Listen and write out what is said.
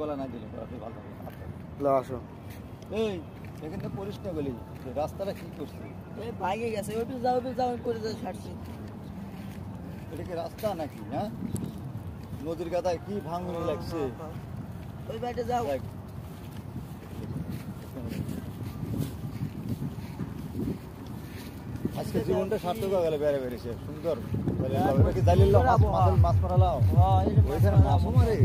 গলা না দিলে ভালো হবে। আসো এই এখানে পরিষ্কার গলি রাস্তাটা কি করছে? এই ভাঙে গেছে, ওই যাও করে যা ছাড়ছি। এটা কি রাস্তা নাকি? হ্যাঁ, নদীর গাদায় কি ভাঙনি লাগছে। ওই বাইরে যাও। আজকে জীবনটা সার্থক হয়ে গেল, বেড়ে বেড়েছে সুন্দর। কি জালিল মাছ মারালাও, ওইখানে মাছ মারে।